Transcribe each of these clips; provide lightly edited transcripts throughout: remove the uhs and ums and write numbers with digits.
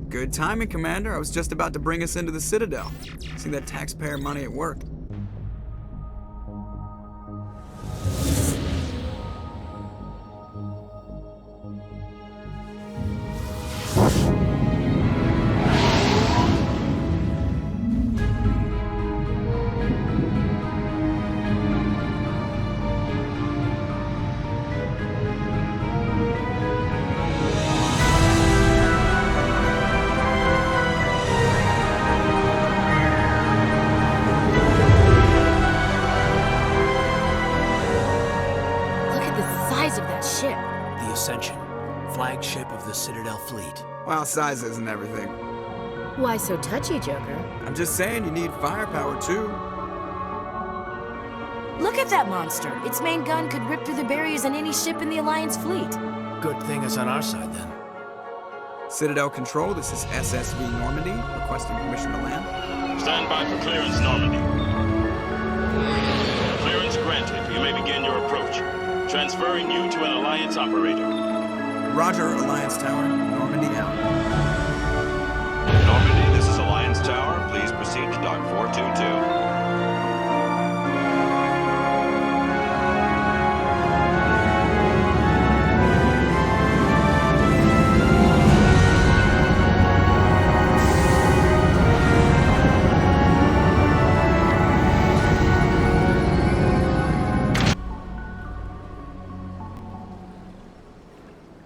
Good timing, Commander. I was just about to bring us into the Citadel. See that taxpayer money at work. Flagship of the Citadel fleet. Well, size isn't everything. Why so touchy, Joker? I'm just saying you need firepower, too. Look at that monster! Its main gun could rip through the barriers in any ship in the Alliance fleet. Good thing it's on our side, then. Citadel Control, this is SSV Normandy, requesting permission to land. Stand by for clearance, Normandy. Clearance granted. You may begin your approach. Transferring you to an Alliance operator. Roger, Alliance Tower. Normandy out. Normandy, this is Alliance Tower. Please proceed to Dock 422.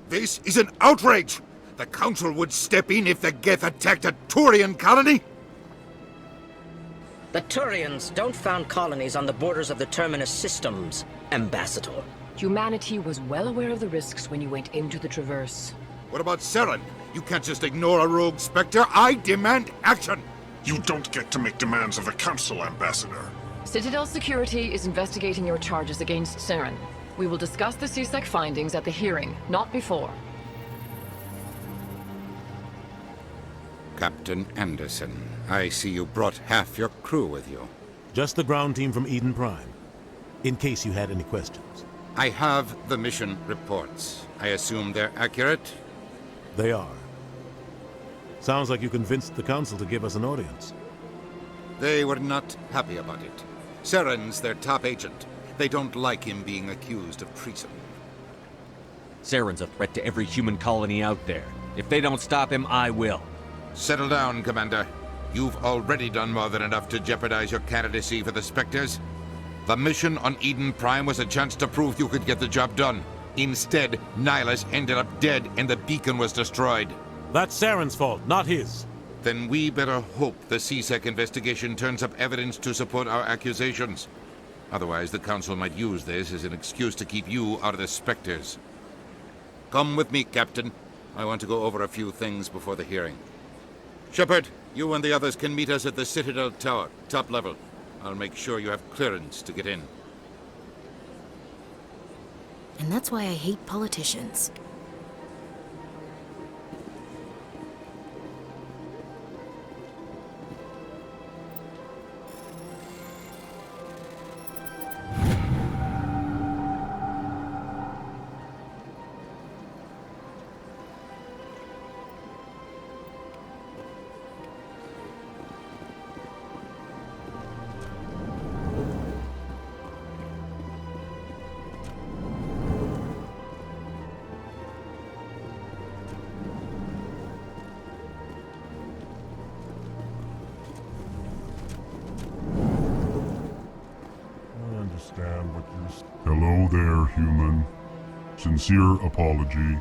This is an outrage! The Council would step in if the Geth attacked a Turian colony? The Turians don't found colonies on the borders of the Terminus systems, Ambassador. Humanity was well aware of the risks when you went into the Traverse. What about Saren? You can't just ignore a rogue Spectre. I demand action! You don't get to make demands of the Council, Ambassador. Citadel Security is investigating your charges against Saren. We will discuss the CSEC findings at the hearing, not before. Captain Anderson, I see you brought half your crew with you. Just the ground team from Eden Prime, in case you had any questions. I have the mission reports. I assume they're accurate? They are. Sounds like you convinced the Council to give us an audience. They were not happy about it. Saren's their top agent. They don't like him being accused of treason. Saren's a threat to every human colony out there. If they don't stop him, I will. Settle down, Commander. You've already done more than enough to jeopardize your candidacy for the Spectres. The mission on Eden Prime was a chance to prove you could get the job done. Instead, Nihilus ended up dead and the beacon was destroyed. That's Saren's fault, not his. Then we better hope the CSEC investigation turns up evidence to support our accusations. Otherwise, the Council might use this as an excuse to keep you out of the Spectres. Come with me, Captain. I want to go over a few things before the hearing. Shepard, you and the others can meet us at the Citadel Tower, top level. I'll make sure you have clearance to get in. And that's why I hate politicians. Hello there, human. Sincere apology,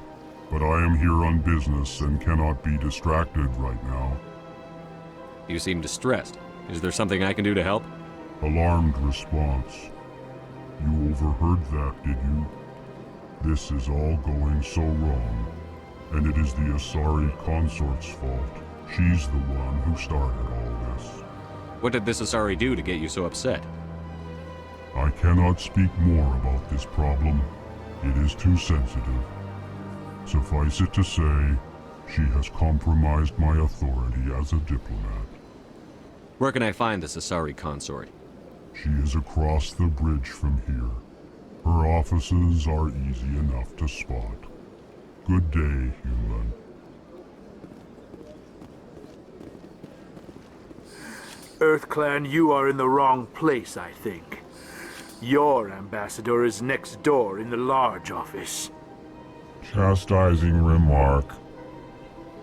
but I am here on business and cannot be distracted right now. You seem distressed. Is there something I can do to help? Alarmed response. You overheard that, did you? This is all going so wrong, and it is the Asari consort's fault. She's the one who started all this. What did this Asari do to get you so upset? I cannot speak more about this problem. It is too sensitive. Suffice it to say, she has compromised my authority as a diplomat. Where can I find this Asari consort? She is across the bridge from here. Her offices are easy enough to spot. Good day, human. EarthClan, you are in the wrong place, I think. Your ambassador is next door in the large office. Chastising remark.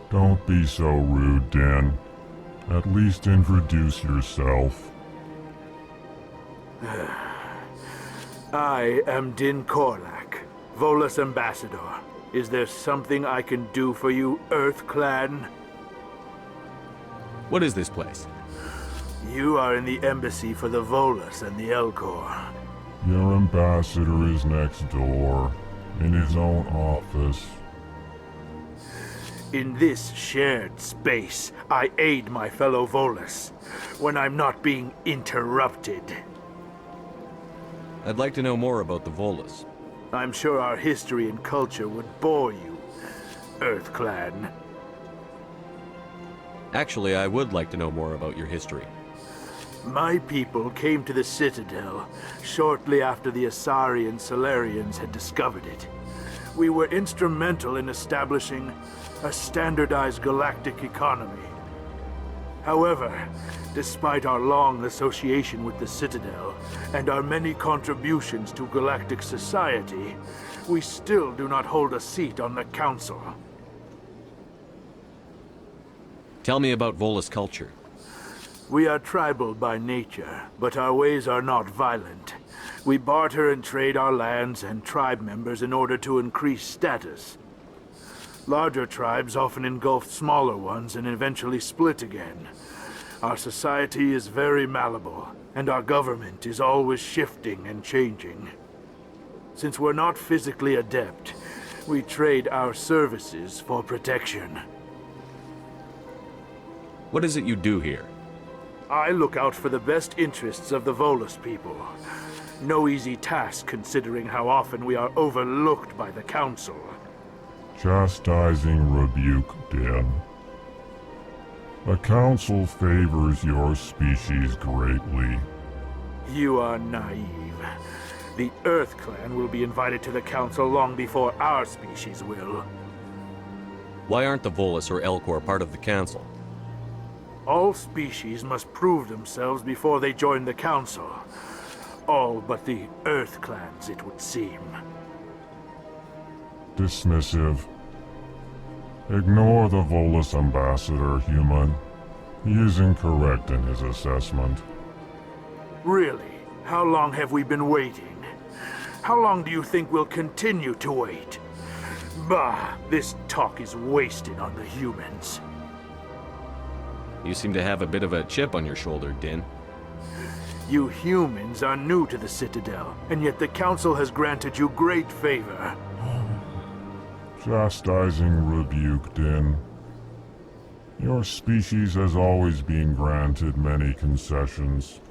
Don't be so rude, Din. At least introduce yourself. I am Din Korlak, Volus ambassador. Is there something I can do for you, EarthClan? What is this place? You are in the embassy for the Volus and the Elcor. Your ambassador is next door, in his own office. In this shared space, I aid my fellow Volus when I'm not being interrupted. I'd like to know more about the Volus. I'm sure our history and culture would bore you, EarthClan. Actually, I would like to know more about your history. My people came to the Citadel shortly after the Asari and Salarians had discovered it. We were instrumental in establishing a standardized galactic economy. However, despite our long association with the Citadel and our many contributions to galactic society, we still do not hold a seat on the Council. Tell me about Volus culture. We are tribal by nature, but our ways are not violent. We barter and trade our lands and tribe members in order to increase status. Larger tribes often engulf smaller ones and eventually split again. Our society is very malleable, and our government is always shifting and changing. Since we're not physically adept, we trade our services for protection. What is it you do here? I look out for the best interests of the Volus people. No easy task considering how often we are overlooked by the Council. Chastising rebuke, Din. The Council favors your species greatly. You are naive. The EarthClan will be invited to the Council long before our species will. Why aren't the Volus or Elcor part of the Council? All species must prove themselves before they join the Council. All but the EarthClans, it would seem. Dismissive. Ignore the Volus ambassador, human. He is incorrect in his assessment. Really? How long have we been waiting? How long do you think we'll continue to wait? Bah, this talk is wasted on the humans. You seem to have a bit of a chip on your shoulder, Din. You humans are new to the Citadel, and yet the Council has granted you great favor. Chastising rebuke, Din. Your species has always been granted many concessions.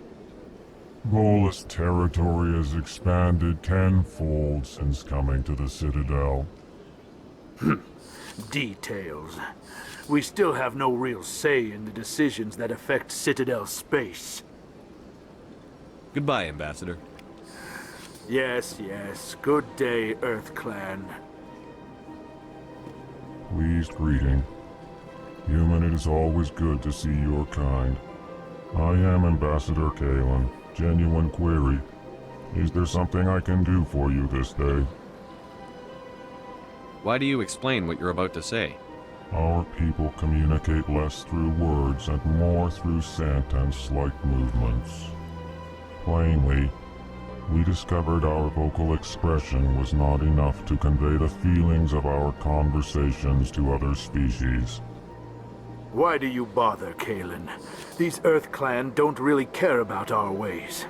Volus territory has expanded tenfold since coming to the Citadel. Details. We still have no real say in the decisions that affect Citadel space. Goodbye, Ambassador. Yes, yes. Good day, EarthClan. Pleased greeting. Human, it is always good to see your kind. I am Ambassador Kalen. Genuine query. Is there something I can do for you this day? Why do you explain what you're about to say? Our people communicate less through words and more through scent and slight movements. Plainly, we discovered our vocal expression was not enough to convey the feelings of our conversations to other species. Why do you bother, Kalen? These EarthClan don't really care about our ways.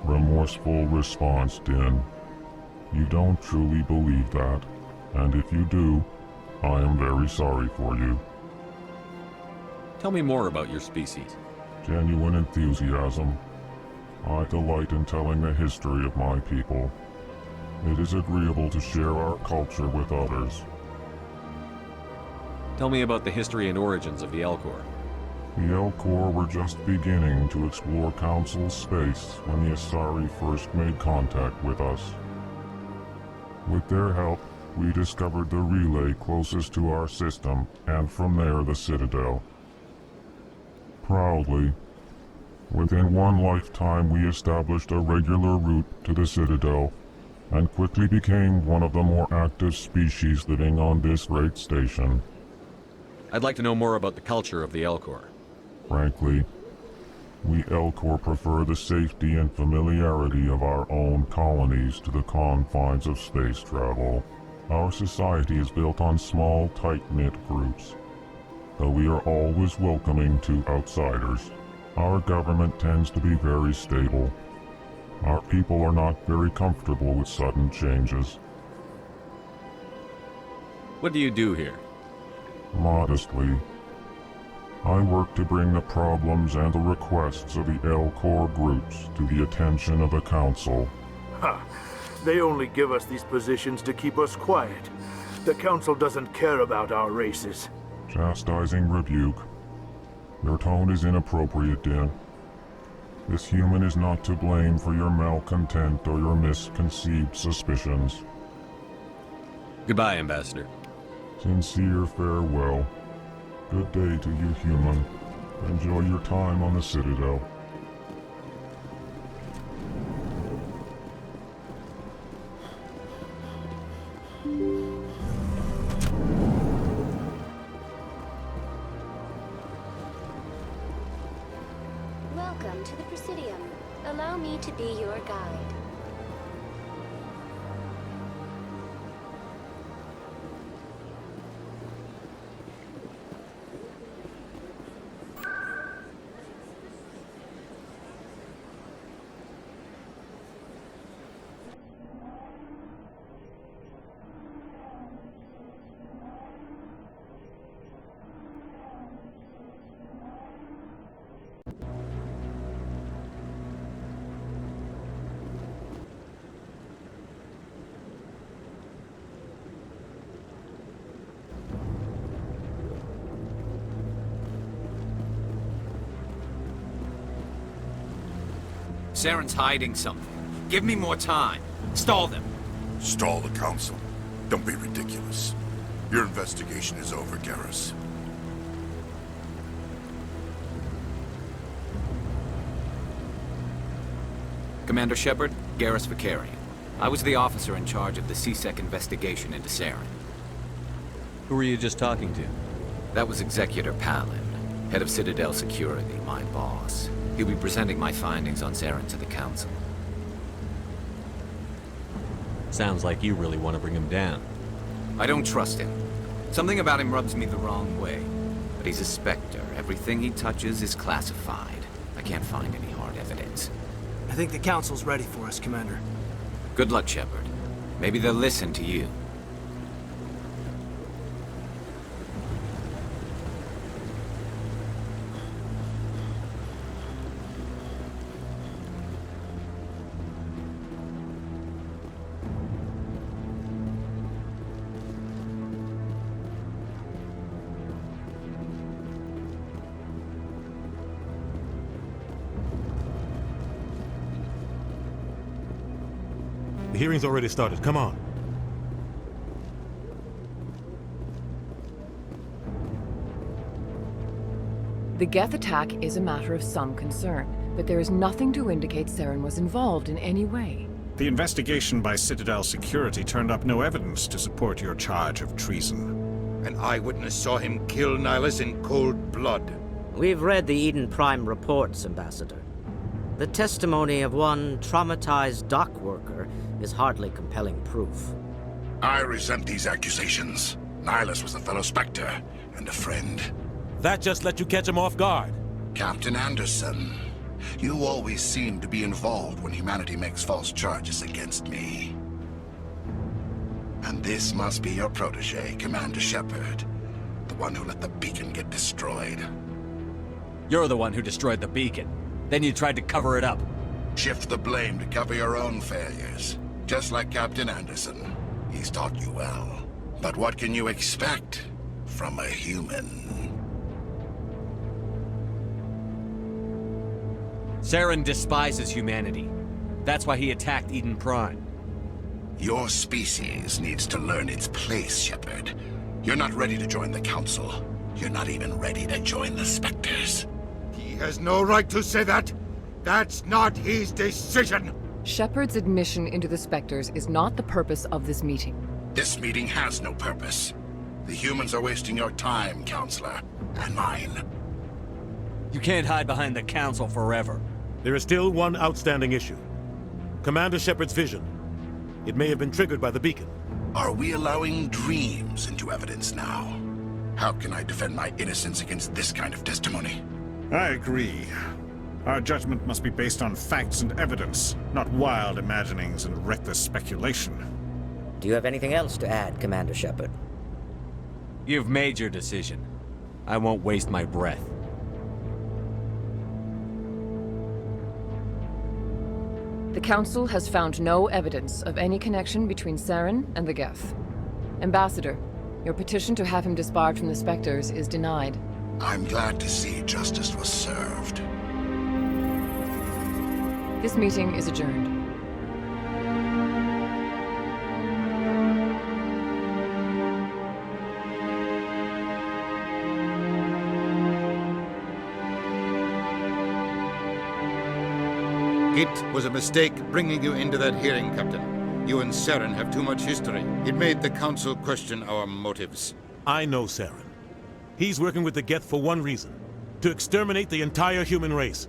Remorseful response, Din. You don't truly believe that, and if you do, I am very sorry for you. Tell me more about your species. Genuine enthusiasm. I delight in telling the history of my people. It is agreeable to share our culture with others. Tell me about the history and origins of the Elcor. The Elcor were just beginning to explore Council space when the Asari first made contact with us. With their help, we discovered the relay closest to our system, and from there the Citadel. Proudly, Within one lifetime, we established a regular route to the Citadel, and quickly became one of the more active species living on this great station. I'd like to know more about the culture of the Elcor. Frankly, we Elcor prefer the safety and familiarity of our own colonies to the confines of space travel. Our society is built on small, tight-knit groups, though we are always welcoming to outsiders. Our government tends to be very stable. Our people are not very comfortable with sudden changes. What do you do here? Modestly, I work to bring the problems and the requests of the Elcor groups to the attention of the Council. Ha! They only give us these positions to keep us quiet. The Council doesn't care about our races. Chastising rebuke. Your tone is inappropriate, Din. This human is not to blame for your malcontent or your misconceived suspicions. Goodbye, Ambassador. Sincere farewell. Good day to you, human. Enjoy your time on the Citadel. Welcome to the Presidium. Allow me to be your guide. Saren's hiding something. Give me more time. Stall them. Stall the Council? Don't be ridiculous. Your investigation is over, Garrus. Commander Shepard, Garrus Vicarian. I was the officer in charge of the C-Sec investigation into Saren. Who were you just talking to? That was Executor Palin, head of Citadel Security, my boss. He'll be presenting my findings on Saren to the Council. Sounds like you really want to bring him down. I don't trust him. Something about him rubs me the wrong way. But he's a Spectre. Everything he touches is classified. I can't find any hard evidence. I think the Council's ready for us, Commander. Good luck, Shepard. Maybe they'll listen to you. The hearing's already started. Come on. The Geth attack is a matter of some concern, but there is nothing to indicate Saren was involved in any way. The investigation by Citadel Security turned up no evidence to support your charge of treason. An eyewitness saw him kill Nihilus in cold blood. We've read the Eden Prime reports, Ambassador. The testimony of one traumatized dock worker is hardly compelling proof. I resent these accusations. Nihilus was a fellow Spectre and a friend. That just let you catch him off guard. Captain Anderson, you always seem to be involved when humanity makes false charges against me. And this must be your protege, Commander Shepard, the one who let the beacon get destroyed. You're the one who destroyed the beacon. Then you tried to cover it up. Shift the blame to cover your own failures. Just like Captain Anderson. He's taught you well. But what can you expect from a human? Saren despises humanity. That's why he attacked Eden Prime. Your species needs to learn its place, Shepard. You're not ready to join the Council. You're not even ready to join the Spectres. He has no right to say that. That's not his decision! Shepard's admission into the Spectres is not the purpose of this meeting. This meeting has no purpose. The humans are wasting your time, Counselor, and mine. You can't hide behind the Council forever. There is still one outstanding issue. Commander Shepard's vision. It may have been triggered by the beacon. Are we allowing dreams into evidence now? How can I defend my innocence against this kind of testimony? I agree. Our judgment must be based on facts and evidence, not wild imaginings and reckless speculation. Do you have anything else to add, Commander Shepard? You've made your decision. I won't waste my breath. The Council has found no evidence of any connection between Saren and the Geth. Ambassador, your petition to have him disbarred from the Spectres is denied. I'm glad to see justice was served. This meeting is adjourned. It was a mistake bringing you into that hearing, Captain. You and Saren have too much history. It made the Council question our motives. I know Saren. He's working with the Geth for one reason. To exterminate the entire human race.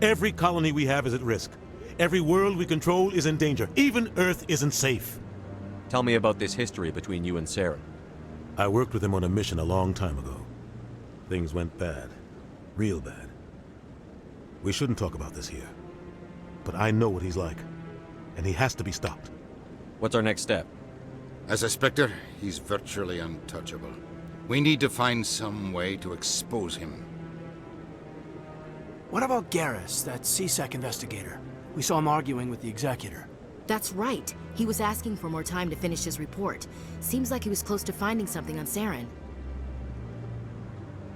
Every colony we have is at risk. Every world we control is in danger. Even Earth isn't safe. Tell me about this history between you and Saren. I worked with him on a mission a long time ago. Things went bad. Real bad. We shouldn't talk about this here. But I know what he's like. And he has to be stopped. What's our next step? As a Spectre, he's virtually untouchable. We need to find some way to expose him. What about Garrus, that CSEC investigator? We saw him arguing with the Executor. That's right. He was asking for more time to finish his report. Seems like he was close to finding something on Saren.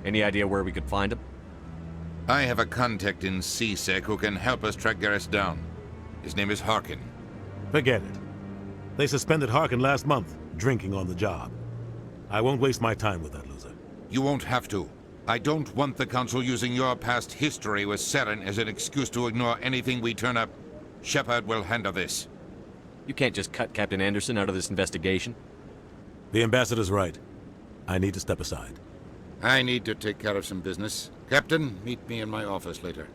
Any idea where we could find him? I have a contact in CSEC who can help us track Garrus down. His name is Harkin. Forget it. They suspended Harkin last month, drinking on the job. I won't waste my time with that loser. You won't have to. I don't want the Council using your past history with Saren as an excuse to ignore anything we turn up. Shepard will handle this. You can't just cut Captain Anderson out of this investigation. The Ambassador's right. I need to step aside. I need to take care of some business. Captain, meet me in my office later.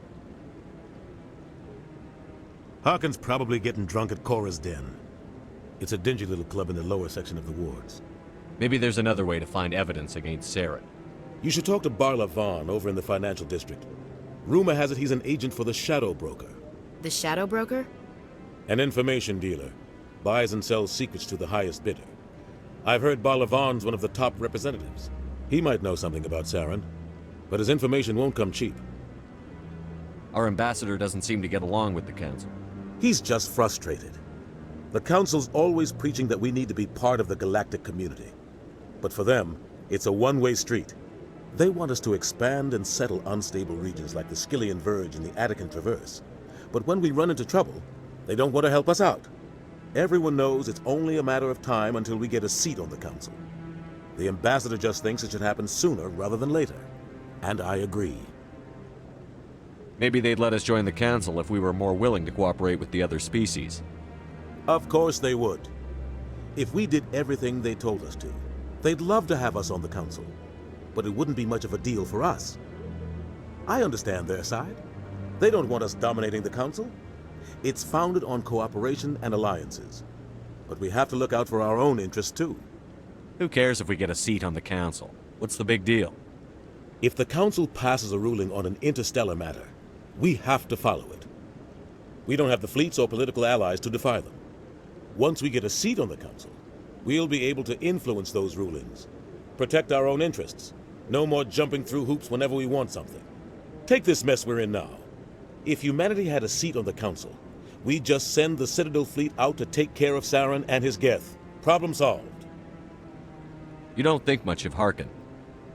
Harkin's probably getting drunk at Cora's Den. It's a dingy little club in the lower section of the wards. Maybe there's another way to find evidence against Saren. You should talk to Barla Vaughn over in the financial district. Rumor has it he's an agent for the Shadow Broker. The Shadow Broker? An information dealer. Buys and sells secrets to the highest bidder. I've heard Barla Vaughn's one of the top representatives. He might know something about Saren, but his information won't come cheap. Our ambassador doesn't seem to get along with the Council. He's just frustrated. The Council's always preaching that we need to be part of the galactic community. But for them, it's a one-way street. They want us to expand and settle unstable regions like the Skillian Verge and the Attican Traverse. But when we run into trouble, they don't want to help us out. Everyone knows it's only a matter of time until we get a seat on the Council. The Ambassador just thinks it should happen sooner rather than later. And I agree. Maybe they'd let us join the Council if we were more willing to cooperate with the other species. Of course they would. If we did everything they told us to, they'd love to have us on the Council. But it wouldn't be much of a deal for us. I understand their side. They don't want us dominating the Council. It's founded on cooperation and alliances. But we have to look out for our own interests too. Who cares if we get a seat on the Council? What's the big deal? If the Council passes a ruling on an interstellar matter, we have to follow it. We don't have the fleets or political allies to defy them. Once we get a seat on the Council, we'll be able to influence those rulings, protect our own interests, no more jumping through hoops whenever we want something. Take this mess we're in now. If humanity had a seat on the Council, we'd just send the Citadel fleet out to take care of Saren and his Geth. Problem solved. You don't think much of Harkin.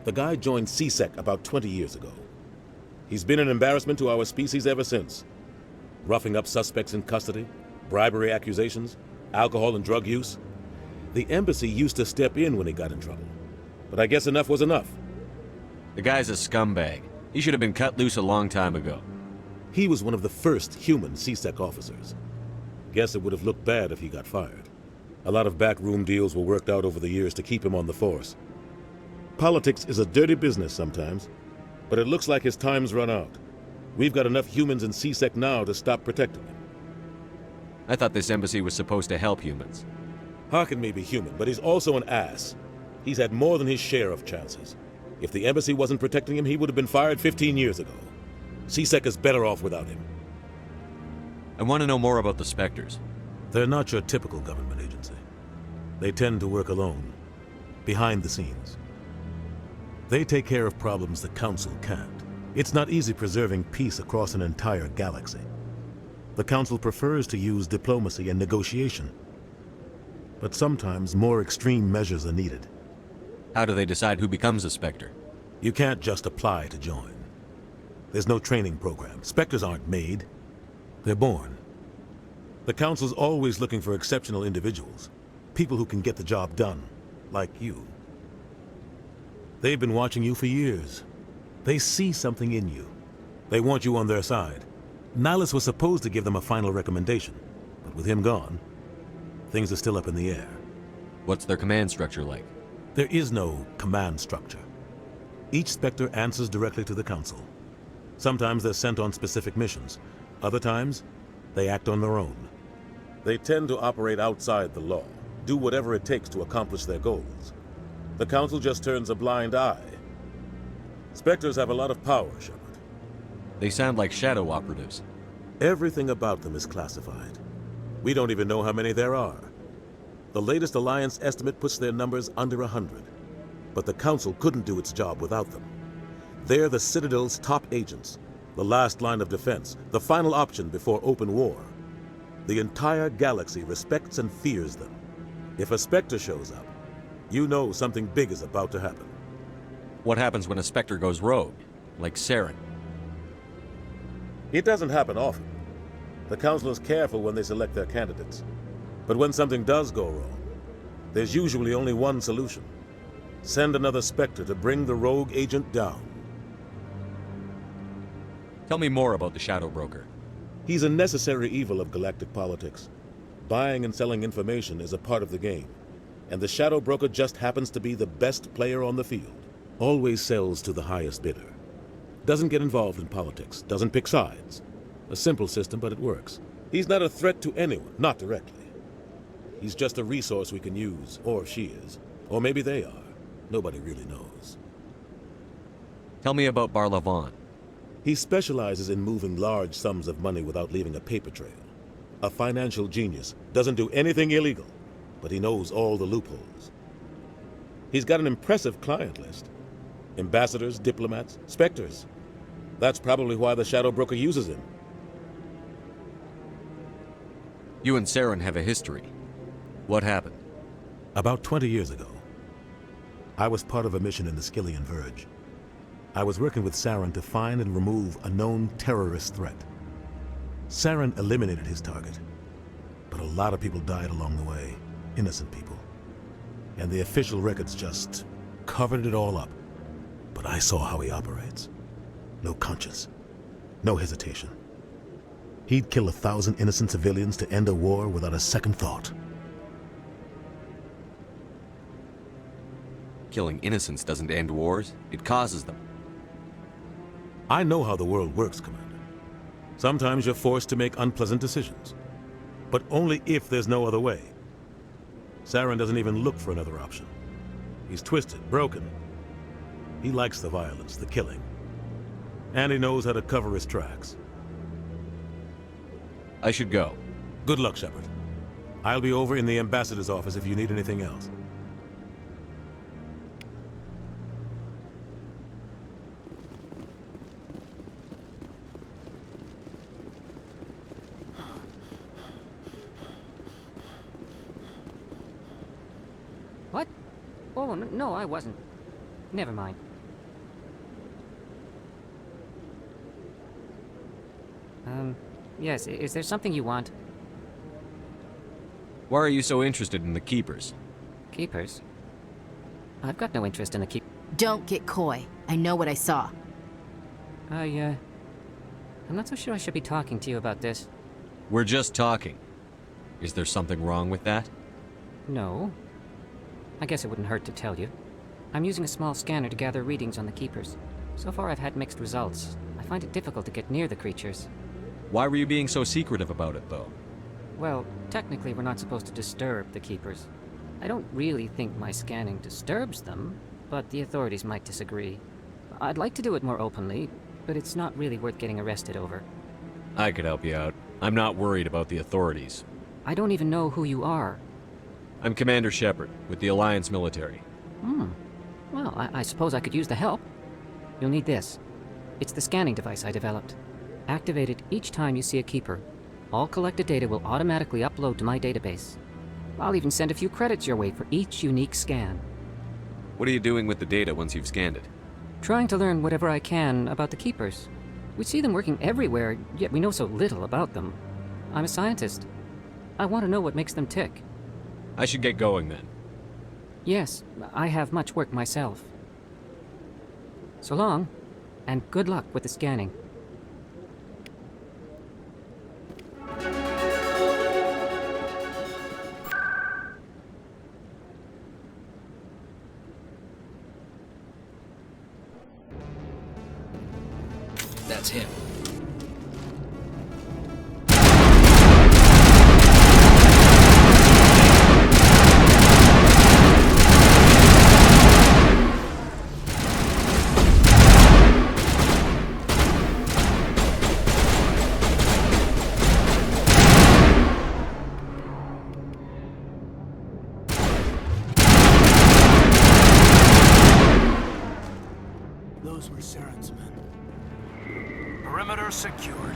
The guy joined CSEC about 20 years ago. He's been an embarrassment to our species ever since. Roughing up suspects in custody, bribery accusations, alcohol and drug use. The embassy used to step in when he got in trouble. But I guess enough was enough. The guy's a scumbag. He should have been cut loose a long time ago. He was one of the first human C-Sec officers. Guess it would have looked bad if he got fired. A lot of backroom deals were worked out over the years to keep him on the force. Politics is a dirty business sometimes, but it looks like his time's run out. We've got enough humans in C-Sec now to stop protecting him. I thought this embassy was supposed to help humans. Harkin may be human, but he's also an ass. He's had more than his share of chances. If the embassy wasn't protecting him, he would have been fired 15 years ago. C-Sec is better off without him. I want to know more about the Spectres. They're not your typical government agency. They tend to work alone, behind the scenes. They take care of problems the Council can't. It's not easy preserving peace across an entire galaxy. The Council prefers to use diplomacy and negotiation. But sometimes more extreme measures are needed. How do they decide who becomes a Spectre? You can't just apply to join. There's no training program. Spectres aren't made. They're born. The Council's always looking for exceptional individuals. People who can get the job done, like you. They've been watching you for years. They see something in you. They want you on their side. Nihilus was supposed to give them a final recommendation, but with him gone, things are still up in the air. What's their command structure like? There is no command structure. Each Spectre answers directly to the Council. Sometimes they're sent on specific missions. Other times, they act on their own. They tend to operate outside the law, do whatever it takes to accomplish their goals. The Council just turns a blind eye. Spectres have a lot of power, Shepard. They sound like shadow operatives. Everything about them is classified. We don't even know how many there are. The latest Alliance estimate puts their numbers under 100. But the Council couldn't do its job without them. They're the Citadel's top agents, the last line of defense, the final option before open war. The entire galaxy respects and fears them. If a Spectre shows up, you know something big is about to happen. What happens when a Spectre goes rogue, like Saren? It doesn't happen often. The Council is careful when they select their candidates. But when something does go wrong, there's usually only one solution. Send another Spectre to bring the rogue agent down. Tell me more about the Shadow Broker. He's a necessary evil of galactic politics. Buying and selling information is a part of the game. And the Shadow Broker just happens to be the best player on the field. Always sells to the highest bidder. Doesn't get involved in politics, doesn't pick sides. A simple system, but it works. He's not a threat to anyone, not directly. He's just a resource we can use, or she is. Or maybe they are. Nobody really knows. Tell me about Barlavon. He specializes in moving large sums of money without leaving a paper trail. A financial genius, doesn't do anything illegal, but he knows all the loopholes. He's got an impressive client list. Ambassadors, diplomats, Spectres. That's probably why the Shadow Broker uses him. You and Saren have a history. What happened? About 20 years ago, I was part of a mission in the Skillian Verge. I was working with Saren to find and remove a known terrorist threat. Saren eliminated his target, but a lot of people died along the way, innocent people. And the official records just covered it all up. But I saw how he operates. No conscience, no hesitation. He'd kill 1,000 innocent civilians to end a war without a second thought. Killing innocents doesn't end wars, it causes them. I know how the world works, Commander. Sometimes you're forced to make unpleasant decisions, but only if there's no other way. Saren doesn't even look for another option. He's twisted, broken. He likes the violence, the killing. And he knows how to cover his tracks. I should go. Good luck, Shepard. I'll be over in the ambassador's office if you need anything else. What? Oh, no, I wasn't. Never mind. Yes, is there something you want? Why are you so interested in the Keepers? Keepers? I've got no interest in the Don't get coy. I know what I saw. I I'm not so sure I should be talking to you about this. We're just talking. Is there something wrong with that? No. I guess it wouldn't hurt to tell you. I'm using a small scanner to gather readings on the Keepers. So far I've had mixed results. I find it difficult to get near the creatures. Why were you being so secretive about it, though? Well, technically we're not supposed to disturb the Keepers. I don't really think my scanning disturbs them, but the authorities might disagree. I'd like to do it more openly, but it's not really worth getting arrested over. I could help you out. I'm not worried about the authorities. I don't even know who you are. I'm Commander Shepard, with the Alliance military. Well, I suppose I could use the help. You'll need this. It's the scanning device I developed. Activate it each time you see a Keeper. All collected data will automatically upload to my database. I'll even send a few credits your way for each unique scan. What are you doing with the data once you've scanned it? Trying to learn whatever I can about the Keepers. We see them working everywhere, yet we know so little about them. I'm a scientist. I want to know what makes them tick. I should get going then. Yes, I have much work myself. So long, and good luck with the scanning. That's him. Those were Saren's men. Perimeter secured.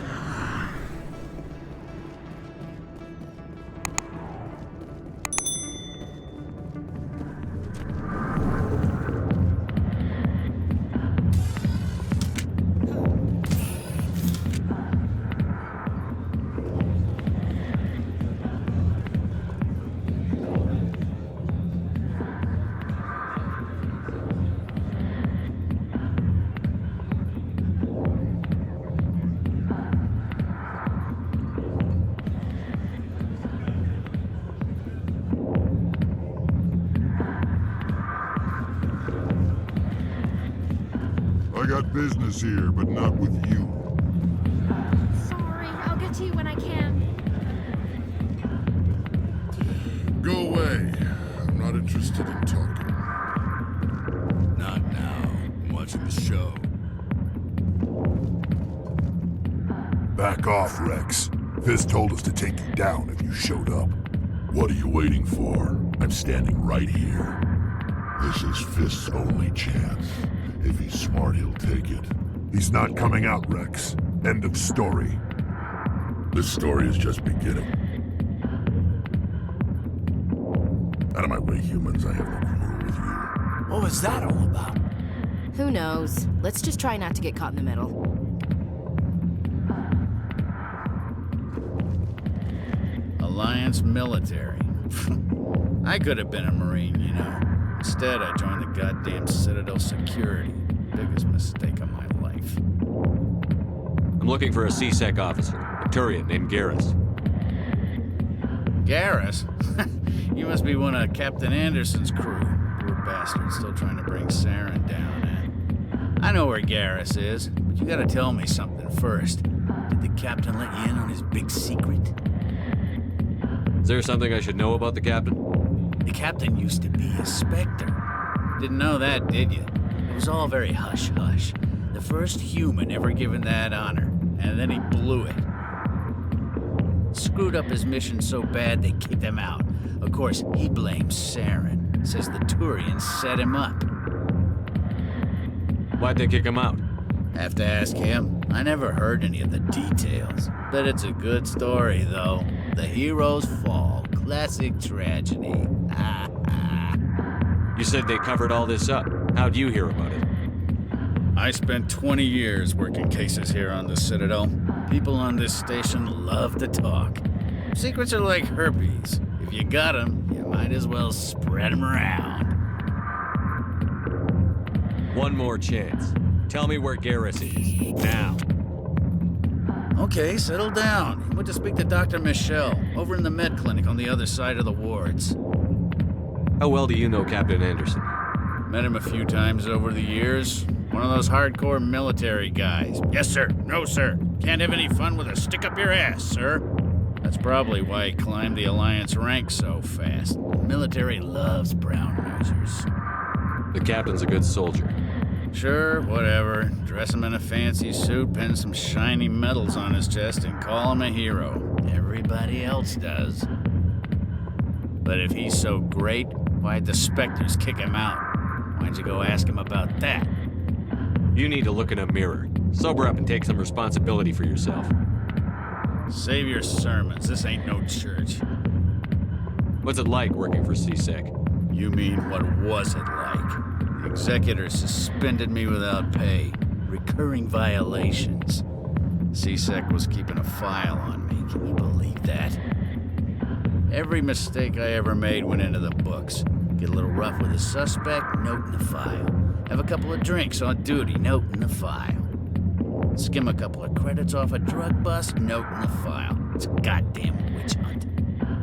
I got business here, but not with you. Sorry, I'll get to you when I can. Go away. I'm not interested in talking. Not now. I'm watching the show. Back off, Wrex. Fist told us to take you down if you showed up. What are you waiting for? I'm standing right here. This is Fist's only chance. If he's smart, he'll take it. He's not coming out, Wrex. End of story. This story is just beginning. Out of my way, humans. I have no quarrel with you. What was that all about? Who knows? Let's just try not to get caught in the middle. Alliance military. I could have been a Marine, you know. Instead, I joined the goddamn Citadel security. Biggest mistake of my life. I'm looking for a C-Sec officer, a Turian named Garrus. Garrus? You must be one of Captain Anderson's crew. Poor bastard, still trying to bring Saren down, eh? I know where Garrus is, but you gotta tell me something first. Did the captain let you in on his big secret? Is there something I should know about the captain? The captain used to be a Spectre. Didn't know that, did you? It was all very hush-hush. The first human ever given that honor, and then he blew it. Screwed up his mission so bad they kicked him out. Of course, he blames Saren. Says the Turians set him up. Why'd they kick him out? Have to ask him. I never heard any of the details. Bet it's a good story, though. The heroes fall. Classic tragedy. You said they covered all this up. How'd you hear about it? I spent 20 years working cases here on the Citadel. People on this station love to talk. Secrets are like herpes. If you got them, you might as well spread them around. One more chance. Tell me where Garrus is. Now. Okay, settle down. He went to speak to Dr. Michelle, over in the med clinic on the other side of the wards. How well do you know Captain Anderson? Met him a few times over the years. One of those hardcore military guys. Yes, sir. No, sir. Can't have any fun with a stick up your ass, sir. That's probably why he climbed the Alliance ranks so fast. The military loves brown nosers. The captain's a good soldier. Sure, whatever. Dress him in a fancy suit, pin some shiny medals on his chest, and call him a hero. Everybody else does. But if he's so great, why'd the Spectres kick him out? Why'd you go ask him about that? You need to look in a mirror. Sober up and take some responsibility for yourself. Save your sermons. This ain't no church. What's it like working for CSEC? You mean, what was it like? The executor suspended me without pay. Recurring violations. CSEC was keeping a file on me. Can you believe that? Every mistake I ever made went into the books. Get a little rough with a suspect, note in the file. Have a couple of drinks on duty, note in the file. Skim a couple of credits off a drug bust, note in the file. It's a goddamn witch hunt.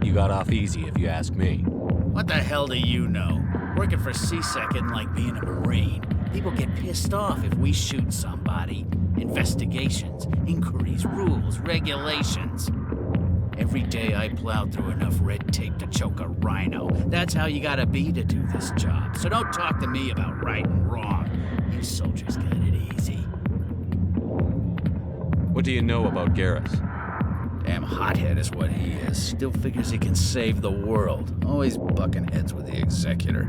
You got off easy, if you ask me. What the hell do you know? Working for CSEC isn't like being a Marine. People get pissed off if we shoot somebody. Investigations, inquiries, rules, regulations. Every day I plowed through enough red tape to choke a rhino. That's how you gotta be to do this job. So don't talk to me about right and wrong. You soldiers got it easy. What do you know about Garrus? Damn hothead is what he is. Still figures he can save the world. Always bucking heads with the executor.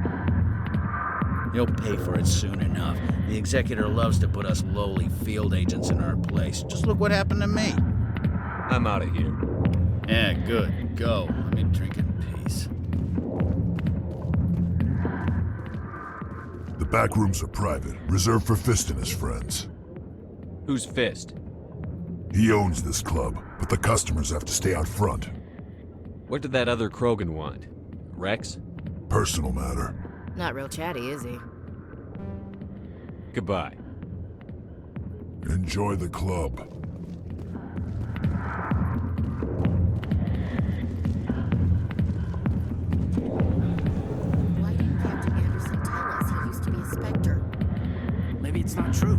He'll pay for it soon enough. The executor loves to put us lowly field agents in our place. Just look what happened to me. I'm out of here. Yeah, good. Go. Let me drink in peace. The back rooms are private, reserved for Fist and his friends. Who's Fist? He owns this club, but the customers have to stay out front. What did that other Krogan want? Wrex? Personal matter. Not real chatty, is he? Goodbye. Enjoy the club. Why didn't Captain Anderson tell us he used to be a Spectre? Maybe it's not true.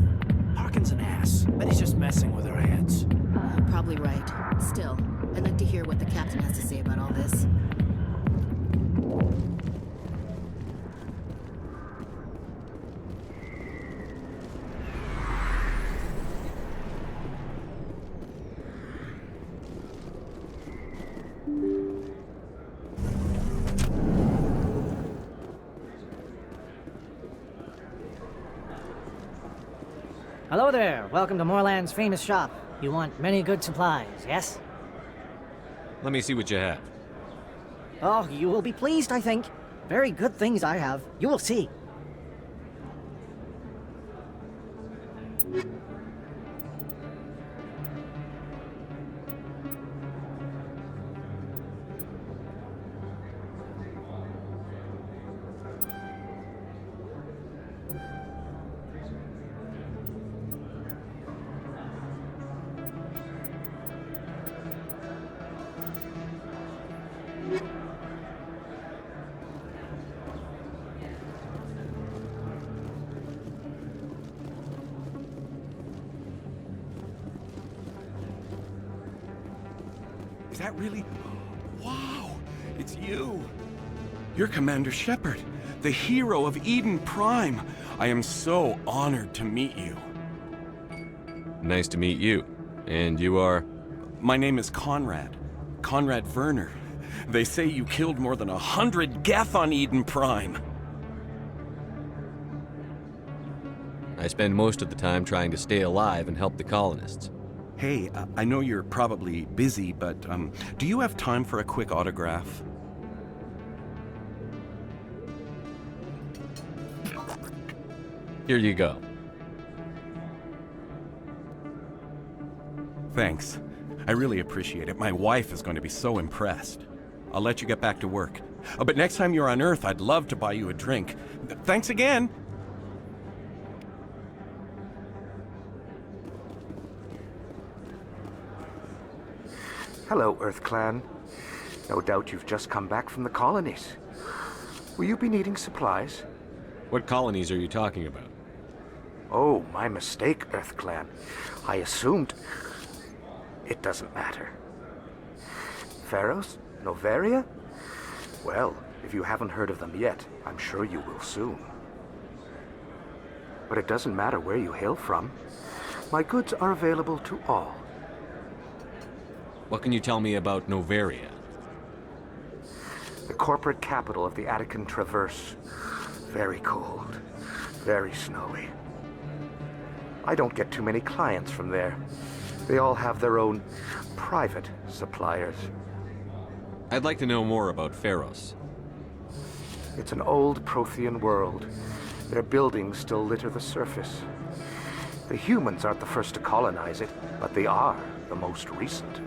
Harkin's an ass. Bet he's just messing with our heads. You're probably right. Still, I'd like to hear what the captain has to say about all this. Hello there. Welcome to Moorland's famous shop. You want many good supplies, yes? Let me see what you have. Oh, you will be pleased, I think. Very good things I have. You will see. Is that really? Wow, it's you. You're Commander Shepard, the hero of Eden Prime. I am so honored to meet you. Nice to meet you. And you are? My name is Conrad. Conrad Werner. They say you killed more than 100 Geth on Eden Prime. I spend most of the time trying to stay alive and help the colonists. Hey, I know you're probably busy, but do you have time for a quick autograph? Here you go. Thanks. I really appreciate it. My wife is going to be so impressed. I'll let you get back to work. But next time you're on Earth, I'd love to buy you a drink. Thanks again! Hello, Earth Clan. No doubt you've just come back from the colonies. Will you be needing supplies? What colonies are you talking about? Oh, my mistake, Earth Clan. I assumed... It doesn't matter. Pharos? Noveria? Well, if you haven't heard of them yet, I'm sure you will soon. But it doesn't matter where you hail from. My goods are available to all. What can you tell me about Noveria? The corporate capital of the Attican Traverse. Very cold. Very snowy. I don't get too many clients from there. They all have their own private suppliers. I'd like to know more about Pharos. It's an old Prothean world. Their buildings still litter the surface. The humans aren't the first to colonize it, but they are the most recent.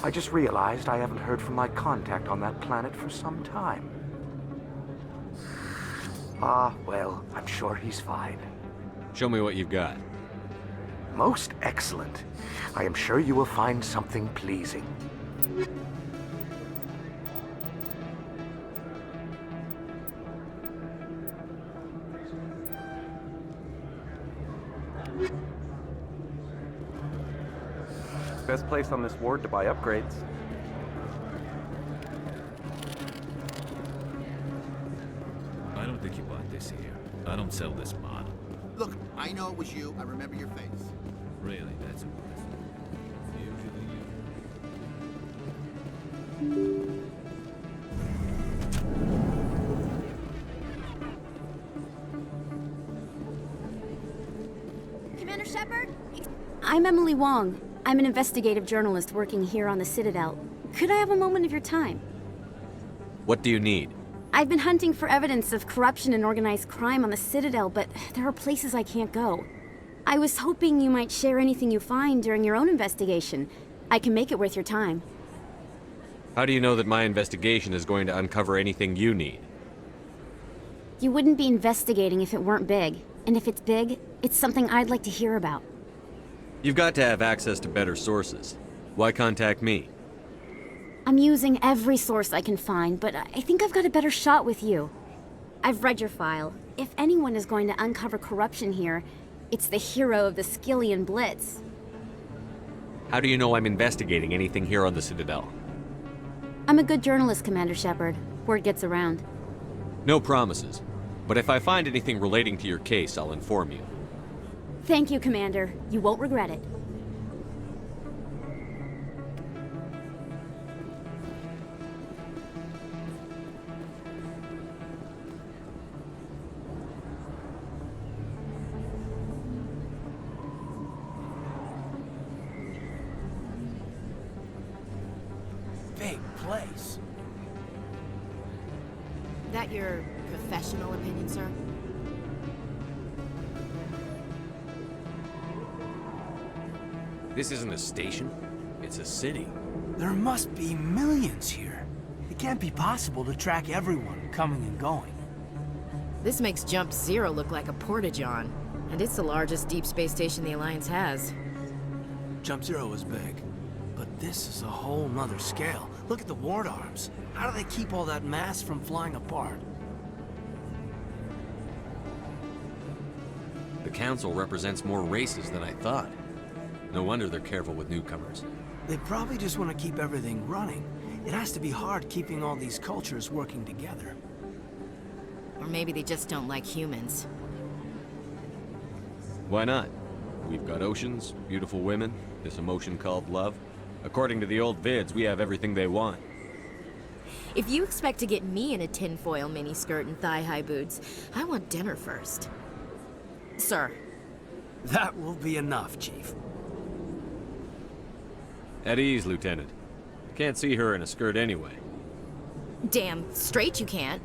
I just realized I haven't heard from my contact on that planet for some time. Ah, well, I'm sure he's fine. Show me what you've got. Most excellent. I am sure you will find something pleasing. Best place on this ward to buy upgrades. I don't think you bought this here. I don't sell this model. Look, I know it was you. I remember your face. Really, that's who it is. Usually Commander Shepard? I'm Emily Wong. I'm an investigative journalist working here on the Citadel. Could I have a moment of your time? What do you need? I've been hunting for evidence of corruption and organized crime on the Citadel, but there are places I can't go. I was hoping you might share anything you find during your own investigation. I can make it worth your time. How do you know that my investigation is going to uncover anything you need? You wouldn't be investigating if it weren't big. And if it's big, it's something I'd like to hear about. You've got to have access to better sources. Why contact me? I'm using every source I can find, but I think I've got a better shot with you. I've read your file. If anyone is going to uncover corruption here, it's the hero of the Skillian Blitz. How do you know I'm investigating anything here on the Citadel? I'm a good journalist, Commander Shepard. Word gets around. No promises. But if I find anything relating to your case, I'll inform you. Thank you, Commander. You won't regret it. Big place. That your professional opinion, sir? This isn't a station. It's a city. There must be millions here. It can't be possible to track everyone coming and going. This makes Jump Zero look like a porta-john, and it's the largest deep space station the Alliance has. Jump Zero is big, but this is a whole nother scale. Look at the ward arms. How do they keep all that mass from flying apart? The Council represents more races than I thought. No wonder they're careful with newcomers. They probably just want to keep everything running. It has to be hard keeping all these cultures working together. Or maybe they just don't like humans. Why not? We've got oceans, beautiful women, this emotion called love. According to the old vids, we have everything they want. If you expect to get me in a tinfoil miniskirt and thigh-high boots, I want dinner first. Sir. That will be enough, Chief. At ease, Lieutenant. Can't see her in a skirt anyway. Damn straight you can't.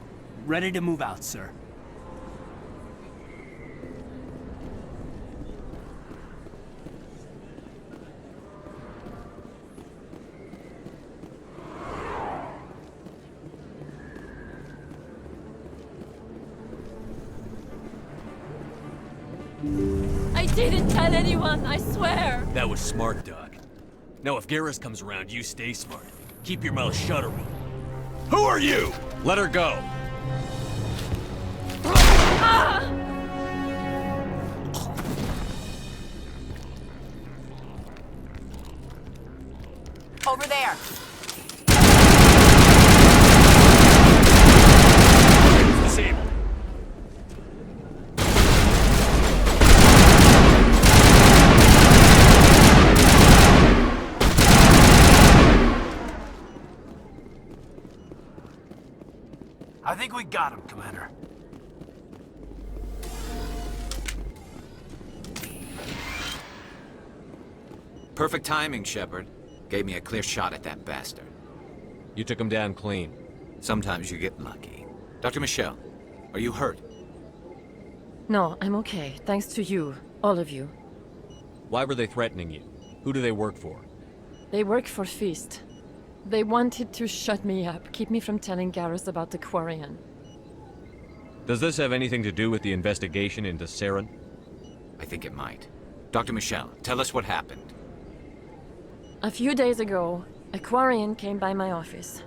Ready to move out, sir. I didn't tell anyone, I swear. That was smart, Doc. Now if Garrus comes around, you stay smart. Keep your mouth shut around. Who are you? Let her go. Over there. It's disabled. I think we got him, Commander. Perfect timing, Shepard. Gave me a clear shot at that bastard. You took him down clean. Sometimes you get lucky. Dr. Michelle, are you hurt? No, I'm okay. Thanks to you. All of you. Why were they threatening you? Who do they work for? They work for Feast. They wanted to shut me up, keep me from telling Garrus about the Quarian. Does this have anything to do with the investigation into Saren? I think it might. Dr. Michelle, tell us what happened. A few days ago, a Quarian came by my office.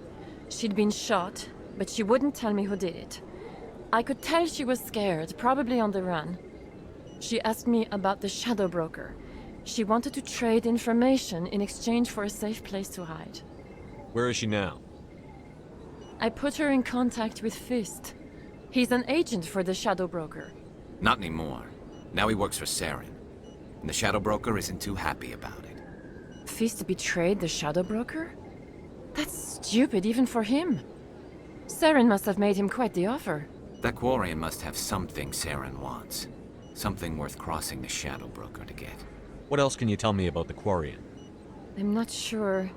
She'd been shot, but she wouldn't tell me who did it. I could tell she was scared, probably on the run. She asked me about the Shadow Broker. She wanted to trade information in exchange for a safe place to hide. Where is she now? I put her in contact with Fist. He's an agent for the Shadow Broker. Not anymore. Now he works for Saren. And the Shadow Broker isn't too happy about it. Fist betrayed the Shadow Broker? That's stupid even for him. Saren must have made him quite the offer. That Quarian must have something Saren wants. Something worth crossing the Shadow Broker to get. What else can you tell me about the Quarian? I'm not sure.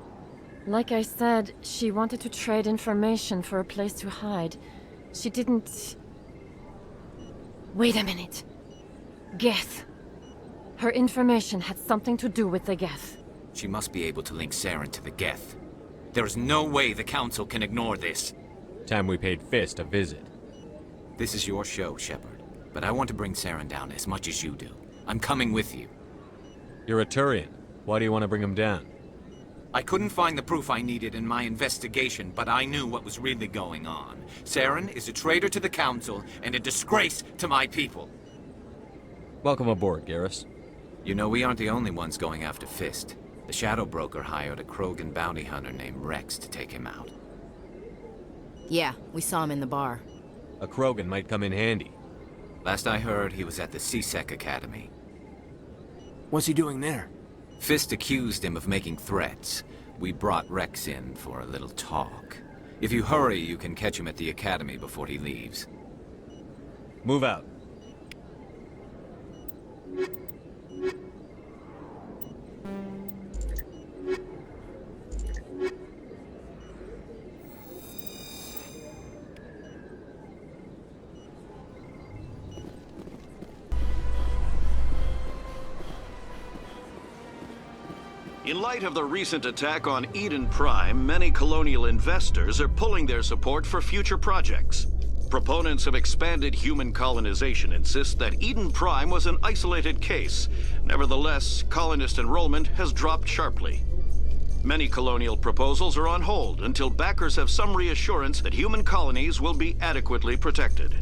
Like I said, she wanted to trade information for a place to hide. She didn't... Wait a minute. Geth. Her information had something to do with the Geth. She must be able to link Saren to the Geth. There is no way the Council can ignore this. Time we paid Fist a visit. This is your show, Shepard. But I want to bring Saren down as much as you do. I'm coming with you. You're a Turian. Why do you want to bring him down? I couldn't find the proof I needed in my investigation, but I knew what was really going on. Saren is a traitor to the Council and a disgrace to my people. Welcome aboard, Garrus. You know, we aren't the only ones going after Fist. The Shadow Broker hired a Krogan bounty hunter named Wrex to take him out. Yeah, we saw him in the bar. A Krogan might come in handy. Last I heard, he was at the C-Sec Academy. What's he doing there? Fist accused him of making threats. We brought Wrex in for a little talk. If you hurry, you can catch him at the Academy before he leaves. Move out. In light of the recent attack on Eden Prime, many colonial investors are pulling their support for future projects. Proponents of expanded human colonization insist that Eden Prime was an isolated case. Nevertheless, colonist enrollment has dropped sharply. Many colonial proposals are on hold until backers have some reassurance that human colonies will be adequately protected.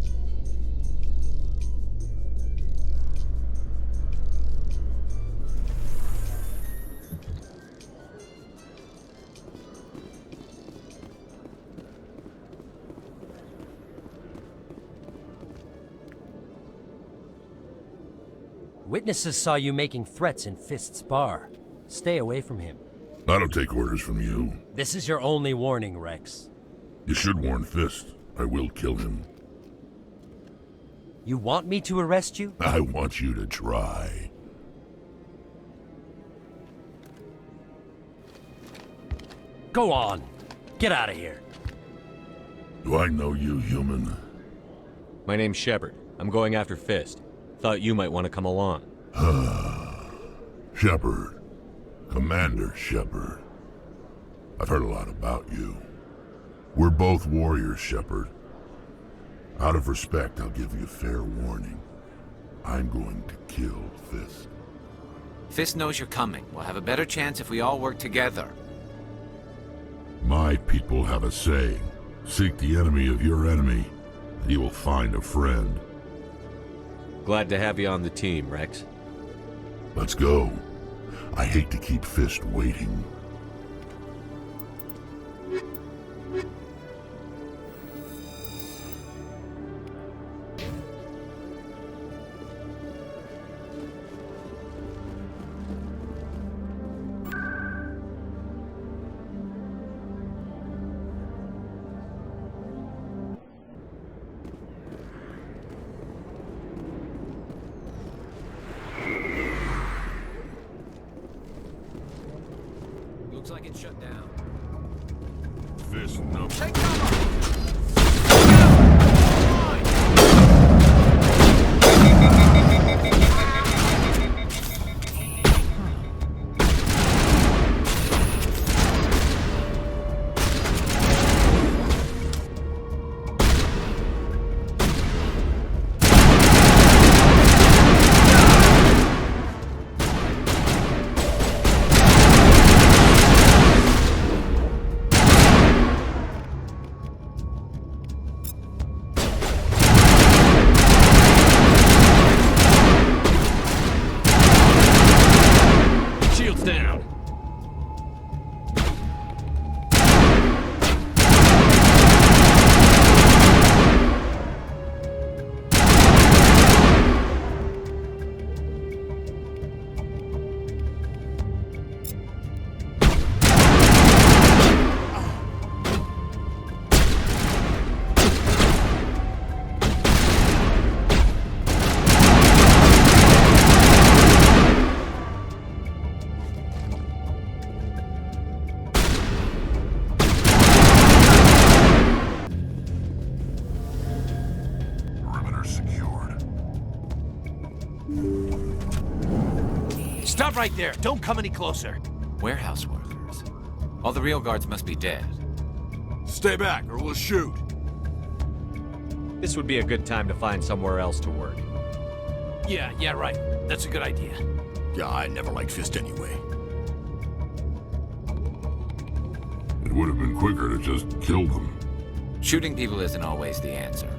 Witnesses saw you making threats in Fist's bar. Stay away from him. I don't take orders from you. This is your only warning, Wrex. You should warn Fist. I will kill him. You want me to arrest you? I want you to try. Go on. Get out of here. Do I know you, human? My name's Shepard. I'm going after Fist. Thought you might want to come along. Shepard. Commander Shepard. I've heard a lot about you. We're both warriors, Shepard. Out of respect, I'll give you fair warning. I'm going to kill Fist. Fist knows you're coming. We'll have a better chance if we all work together. My people have a saying. Seek the enemy of your enemy, and you will find a friend. Glad to have you on the team, Wrex. Let's go. I hate to keep Fist waiting. Looks like it's shut down. Fist, no. Take cover! Stop right there. Don't come any closer. Warehouse workers. All the real guards must be dead. Stay back or we'll shoot. This would be a good time to find somewhere else to work. Yeah, right. That's a good idea. Yeah, I never liked Fist anyway. It would have been quicker to just kill them. Shooting people isn't always the answer.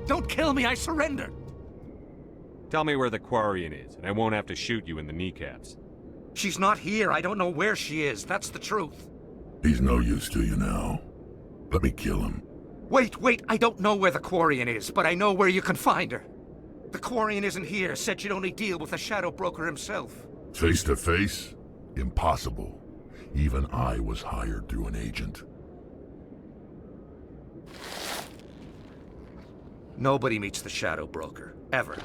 Don't kill me, I surrender! Tell me where the Quarian is, and I won't have to shoot you in the kneecaps. She's not here. I don't know where she is. That's the truth. He's no use to you now. Let me kill him. Wait, I don't know where the Quarian is, but I know where you can find her. The Quarian isn't here, said she'd only deal with the Shadow Broker himself. Face to face? Impossible. Even I was hired through an agent. Nobody meets the Shadow Broker, ever.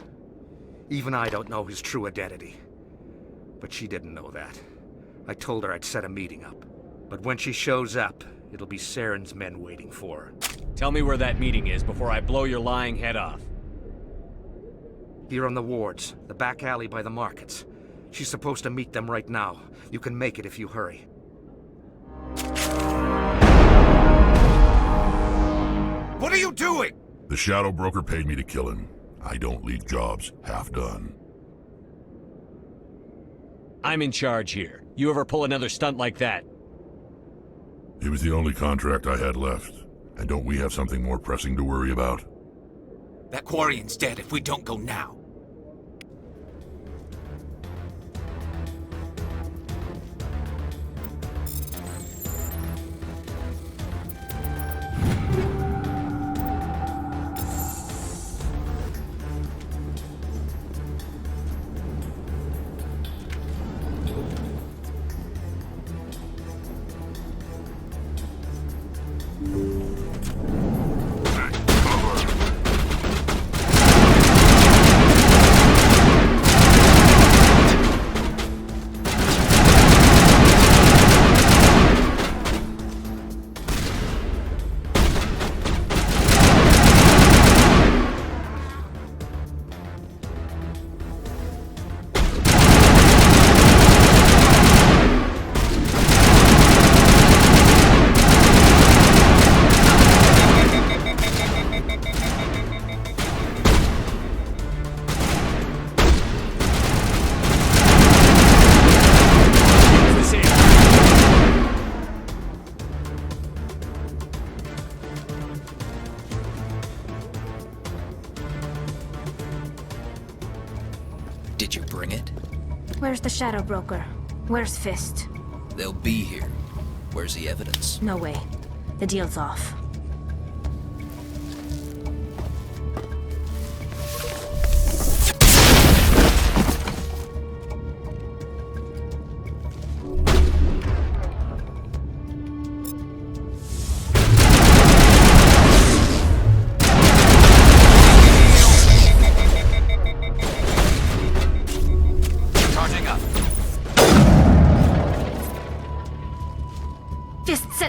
Even I don't know his true identity. But she didn't know that. I told her I'd set a meeting up. But when she shows up, it'll be Saren's men waiting for her. Tell me where that meeting is before I blow your lying head off. Here on the wards, the back alley by the markets. She's supposed to meet them right now. You can make it if you hurry. What are you doing? The Shadow Broker paid me to kill him. I don't leave jobs half done. I'm in charge here. You ever pull another stunt like that? It was the only contract I had left. And don't we have something more pressing to worry about? That Quarian's dead if we don't go now. Did you bring it? Where's the Shadow Broker? Where's Fist? They'll be here. Where's the evidence? No way. The deal's off.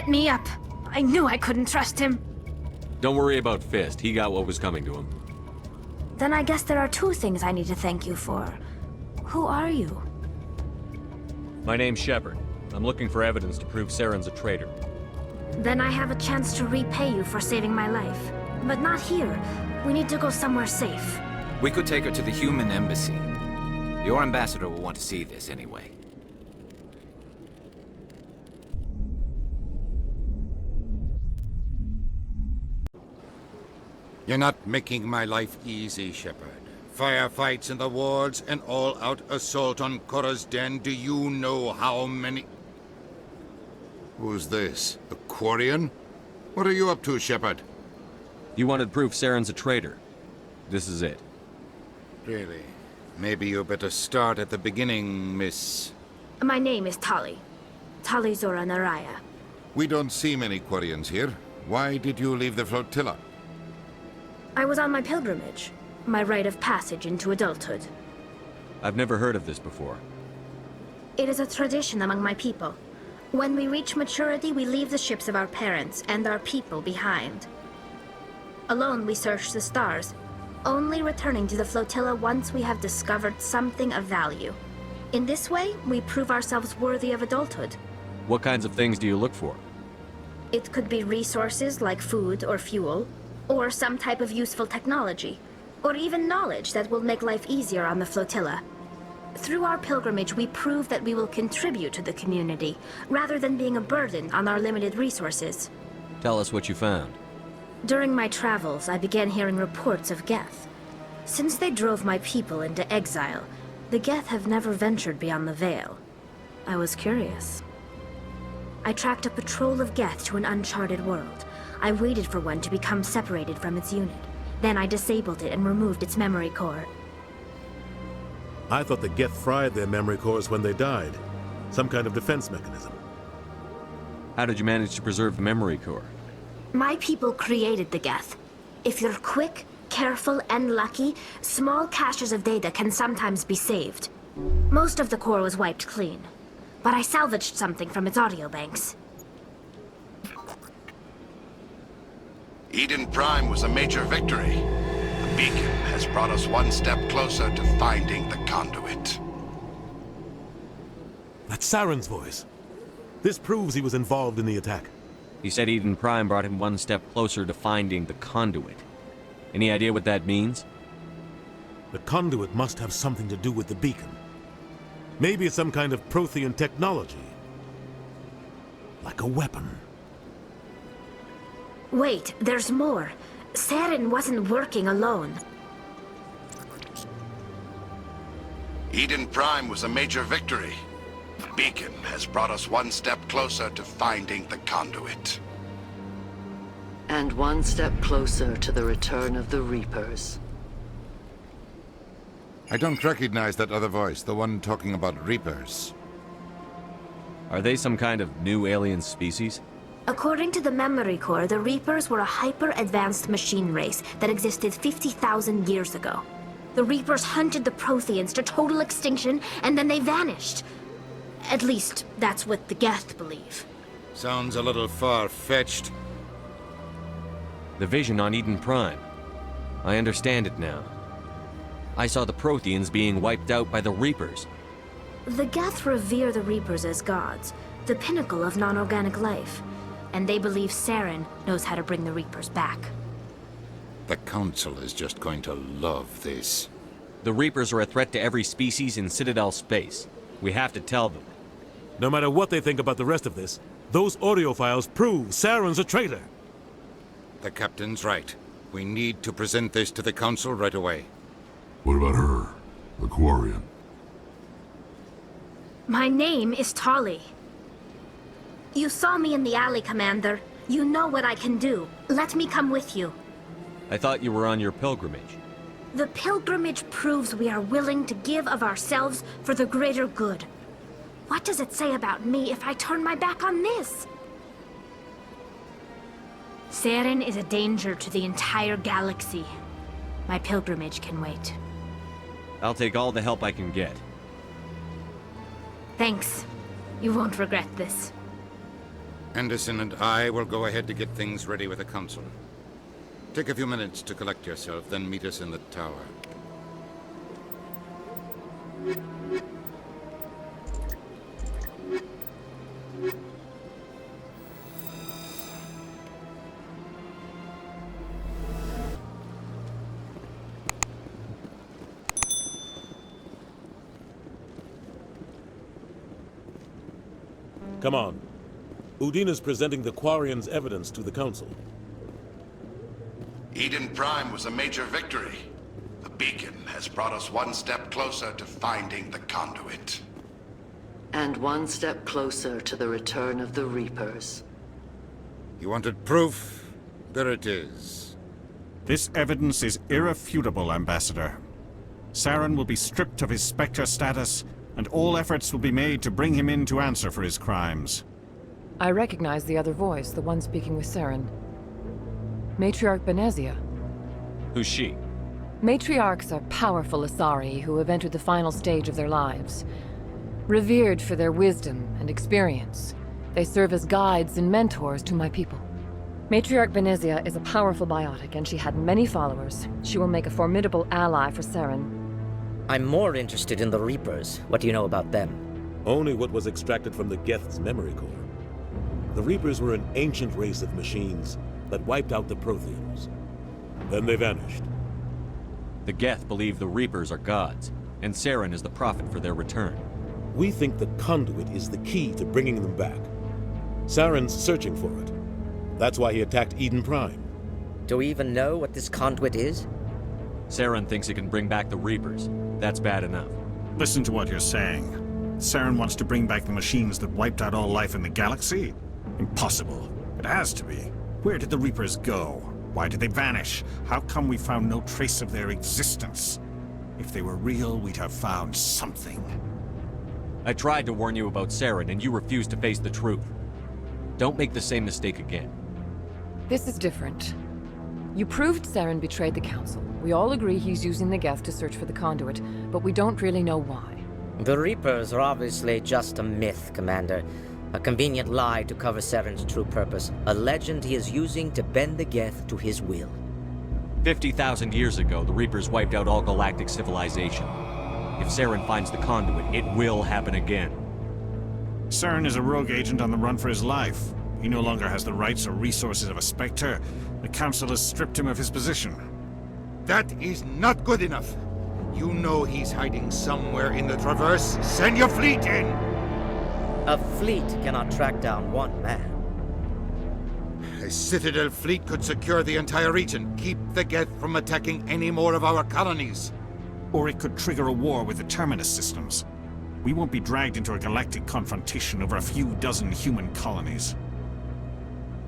Me up. I knew I couldn't trust him. Don't worry about Fist. He got what was coming to him. Then I guess there are two things I need to thank you for. Who are you? My name's Shepard. I'm looking for evidence to prove Saren's a traitor. Then I have a chance to repay you for saving my life. But not here. We need to go somewhere safe. We could take her to the human embassy. Your ambassador will want to see this anyway. You're not making my life easy, Shepard. Firefights in the wards, an all-out assault on Korra's den. Do you know how many... Who's this? A Quarian? What are you up to, Shepard? You wanted proof Saren's a traitor. This is it. Really? Maybe you better start at the beginning, Miss... My name is Tali. Tali Zora Naraya. We don't see many Quarians here. Why did you leave the flotilla? I was on my pilgrimage. My rite of passage into adulthood. I've never heard of this before. It is a tradition among my people. When we reach maturity, we leave the ships of our parents and our people behind. Alone, we search the stars, only returning to the flotilla once we have discovered something of value. In this way, we prove ourselves worthy of adulthood. What kinds of things do you look for? It could be resources like food or fuel, or some type of useful technology, or even knowledge that will make life easier on the flotilla. Through our pilgrimage, we prove that we will contribute to the community, rather than being a burden on our limited resources. Tell us what you found. During my travels, I began hearing reports of Geth. Since they drove my people into exile, the Geth have never ventured beyond the Veil. I was curious. I tracked a patrol of Geth to an uncharted world. I waited for one to become separated from its unit. Then I disabled it and removed its memory core. I thought the Geth fried their memory cores when they died. Some kind of defense mechanism. How did you manage to preserve the memory core? My people created the Geth. If you're quick, careful, and lucky, small caches of data can sometimes be saved. Most of the core was wiped clean, but I salvaged something from its audio banks. Eden Prime was a major victory. The beacon has brought us one step closer to finding the conduit. That's Saren's voice. This proves he was involved in the attack. He said Eden Prime brought him one step closer to finding the conduit. Any idea what that means? The conduit must have something to do with the beacon. Maybe it's some kind of Prothean technology. Like a weapon. Wait, there's more. Saren wasn't working alone. Eden Prime was a major victory. The beacon has brought us one step closer to finding the conduit. And one step closer to the return of the Reapers. I don't recognize that other voice, the one talking about Reapers. Are they some kind of new alien species? According to the Memory Core, the Reapers were a hyper-advanced machine race that existed 50,000 years ago. The Reapers hunted the Protheans to total extinction, and then they vanished. At least, that's what the Geth believe. Sounds a little far-fetched. The vision on Eden Prime. I understand it now. I saw the Protheans being wiped out by the Reapers. The Geth revere the Reapers as gods, the pinnacle of non-organic life. And they believe Saren knows how to bring the Reapers back. The Council is just going to love this. The Reapers are a threat to every species in Citadel space. We have to tell them. No matter what they think about the rest of this, those audio files prove Saren's a traitor. The Captain's right. We need to present this to the Council right away. What about her? The Quarian? My name is Tali. You saw me in the alley, Commander. You know what I can do. Let me come with you. I thought you were on your pilgrimage. The pilgrimage proves we are willing to give of ourselves for the greater good. What does it say about me if I turn my back on this? Saren is a danger to the entire galaxy. My pilgrimage can wait. I'll take all the help I can get. Thanks. You won't regret this. Anderson and I will go ahead to get things ready with the Council. Take a few minutes to collect yourself, then meet us in the tower. Come on. Udina's presenting the Quarian's evidence to the Council. Eden Prime was a major victory. The beacon has brought us one step closer to finding the conduit. And one step closer to the return of the Reapers. You wanted proof? There it is. This evidence is irrefutable, Ambassador. Saren will be stripped of his Spectre status, and all efforts will be made to bring him in to answer for his crimes. I recognize the other voice, the one speaking with Saren. Matriarch Benezia. Who's she? Matriarchs are powerful Asari who have entered the final stage of their lives. Revered for their wisdom and experience, they serve as guides and mentors to my people. Matriarch Benezia is a powerful biotic, and she had many followers. She will make a formidable ally for Saren. I'm more interested in the Reapers. What do you know about them? Only what was extracted from the Geth's memory core. The Reapers were an ancient race of machines that wiped out the Protheans. Then they vanished. The Geth believe the Reapers are gods, and Saren is the prophet for their return. We think the conduit is the key to bringing them back. Saren's searching for it. That's why he attacked Eden Prime. Do we even know what this conduit is? Saren thinks it can bring back the Reapers. That's bad enough. Listen to what you're saying. Saren wants to bring back the machines that wiped out all life in the galaxy? Impossible. It has to be. Where did the Reapers go? Why did they vanish? How come we found no trace of their existence? If they were real, we'd have found something. I tried to warn you about Saren, and you refused to face the truth. Don't make the same mistake again. This is different. You proved Saren betrayed the Council. We all agree he's using the Geth to search for the conduit, but we don't really know why. The Reapers are obviously just a myth, Commander. A convenient lie to cover Saren's true purpose. A legend he is using to bend the Geth to his will. 50,000 years ago, the Reapers wiped out all galactic civilization. If Saren finds the conduit, it will happen again. Saren is a rogue agent on the run for his life. He no longer has the rights or resources of a Spectre. The Council has stripped him of his position. That is not good enough. You know he's hiding somewhere in the Traverse. Send your fleet in! A fleet cannot track down one man. A Citadel fleet could secure the entire region, keep the Geth from attacking any more of our colonies. Or it could trigger a war with the Terminus systems. We won't be dragged into a galactic confrontation over a few dozen human colonies.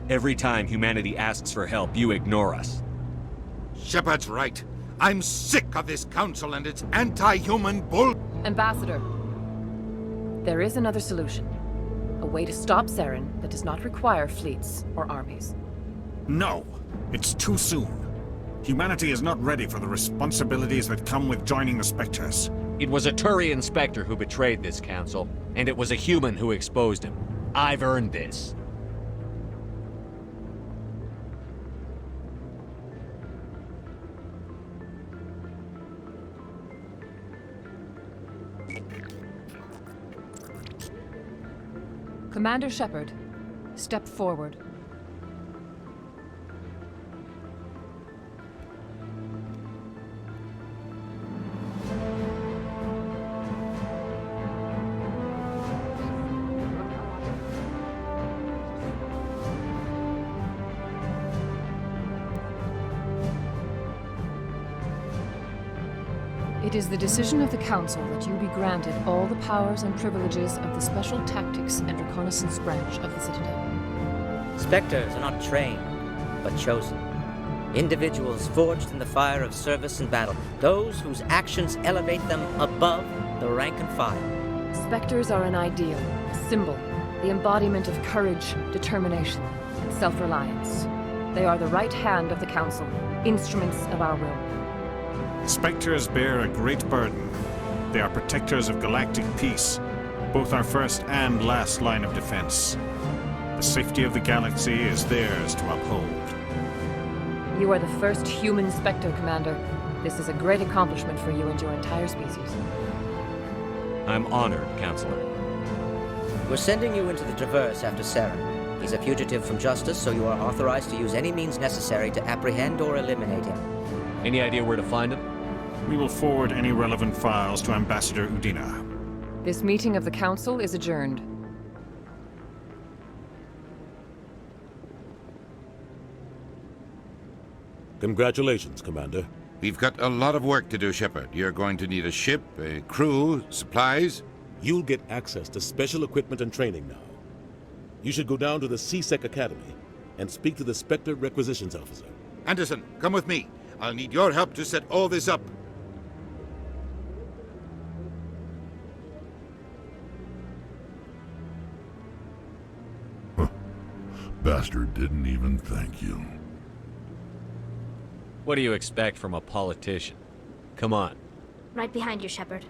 Every time humanity asks for help, you ignore us. Shepard's right. I'm sick of this council and its anti-human bull... Ambassador, there is another solution. A way to stop Saren that does not require fleets or armies. No! It's too soon. Humanity is not ready for the responsibilities that come with joining the Spectres. It was a Turian Spectre who betrayed this council, and it was a human who exposed him. I've earned this. Commander Shepard, step forward. It is the decision of the Council that you be granted all the powers and privileges of the Special Tactics and Reconnaissance branch of the Citadel. Spectres are not trained, but chosen. Individuals forged in the fire of service and battle. Those whose actions elevate them above the rank and file. Spectres are an ideal, a symbol, the embodiment of courage, determination, and self-reliance. They are the right hand of the Council, instruments of our will. Spectres bear a great burden. They are protectors of galactic peace, both our first and last line of defense. The safety of the galaxy is theirs to uphold. You are the first human Spectre, Commander. This is a great accomplishment for you and your entire species. I'm honored, Counselor. We're sending you into the Traverse after Saren. He's a fugitive from justice, so you are authorized to use any means necessary to apprehend or eliminate him. Any idea where to find him? We will forward any relevant files to Ambassador Udina. This meeting of the Council is adjourned. Congratulations, Commander. We've got a lot of work to do, Shepard. You're going to need a ship, a crew, supplies. You'll get access to special equipment and training now. You should go down to the C-Sec Academy and speak to the Spectre Requisitions Officer. Anderson, come with me. I'll need your help to set all this up. Bastard didn't even thank you. What do you expect from a politician? Come on. Right behind you, Shepard.